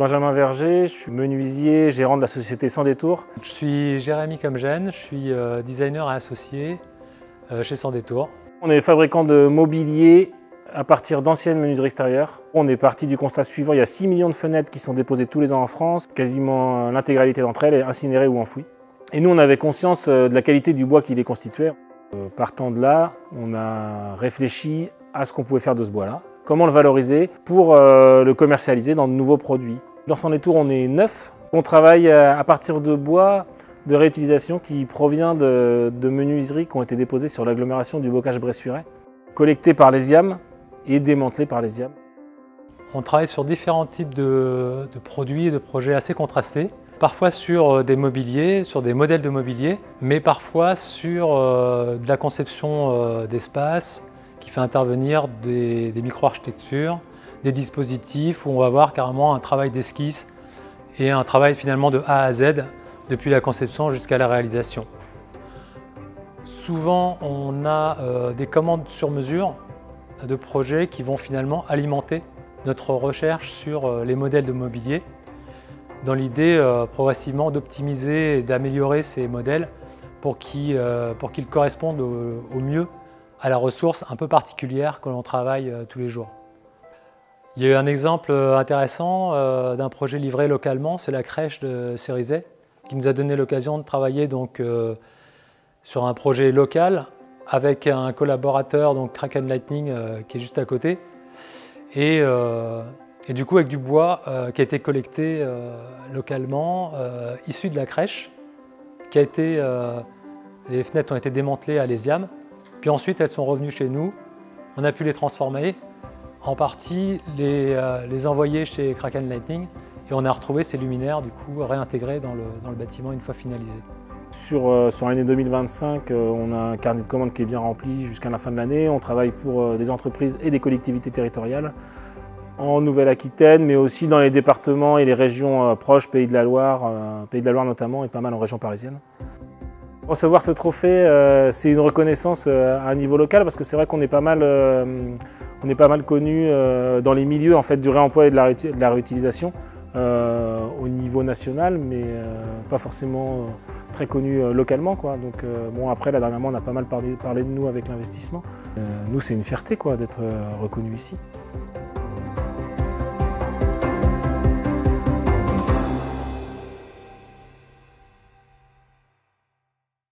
Benjamin Verger, je suis menuisier, gérant de la société Sans Détour. Je suis Jérémy Comgène, je suis designer et associé chez Sans Détour. On est fabricant de mobilier à partir d'anciennes menuiseries extérieures. On est parti du constat suivant, il y a 6 millions de fenêtres qui sont déposées tous les ans en France. Quasiment l'intégralité d'entre elles est incinérée ou enfouie. Et nous, on avait conscience de la qualité du bois qui les constituait. Partant de là, on a réfléchi à ce qu'on pouvait faire de ce bois-là. Comment le valoriser pour le commercialiser dans de nouveaux produits. Dans Sans Détour, on est 9. On travaille à partir de bois de réutilisation qui provient de menuiseries qui ont été déposées sur l'agglomération du Bocage-Bressuiret, collectées par les IAM et démantelées par les IAM. On travaille sur différents types de produits et de projets assez contrastés. Parfois sur des mobiliers, sur des modèles de mobilier, mais parfois sur de la conception d'espace qui fait intervenir des micro-architectures, des dispositifs où on va voir carrément un travail d'esquisse et un travail finalement de A à Z depuis la conception jusqu'à la réalisation. Souvent on a des commandes sur mesure de projets qui vont finalement alimenter notre recherche sur les modèles de mobilier dans l'idée progressivement d'optimiser et d'améliorer ces modèles pour qu'ils correspondent au mieux à la ressource un peu particulière que l'on travaille tous les jours. Il y a eu un exemple intéressant d'un projet livré localement, c'est la crèche de Cerizay, qui nous a donné l'occasion de travailler donc, sur un projet local avec un collaborateur, donc Kraken Lightning, qui est juste à côté, et du coup avec du bois qui a été collecté localement, issu de la crèche, les fenêtres ont été démantelées à l'ESIAM, puis ensuite elles sont revenues chez nous, on a pu les transformer, en partie les envoyer chez Kraken Lightning, et on a retrouvé ces luminaires du coup réintégrés dans le bâtiment une fois finalisé. Sur l'année 2025, on a un carnet de commandes qui est bien rempli jusqu'à la fin de l'année. On travaille pour des entreprises et des collectivités territoriales en Nouvelle-Aquitaine, mais aussi dans les départements et les régions proches, Pays de la Loire notamment, et pas mal en région parisienne. Recevoir ce trophée, c'est une reconnaissance à un niveau local, parce que c'est vrai qu'on est pas mal connu dans les milieux en fait, du réemploi et de la réutilisation au niveau national, mais pas forcément très connu localement, quoi. Donc, bon, après, là, dernièrement, on a pas mal parlé de nous avec l'investissement. Nous, c'est une fierté d'être reconnu ici.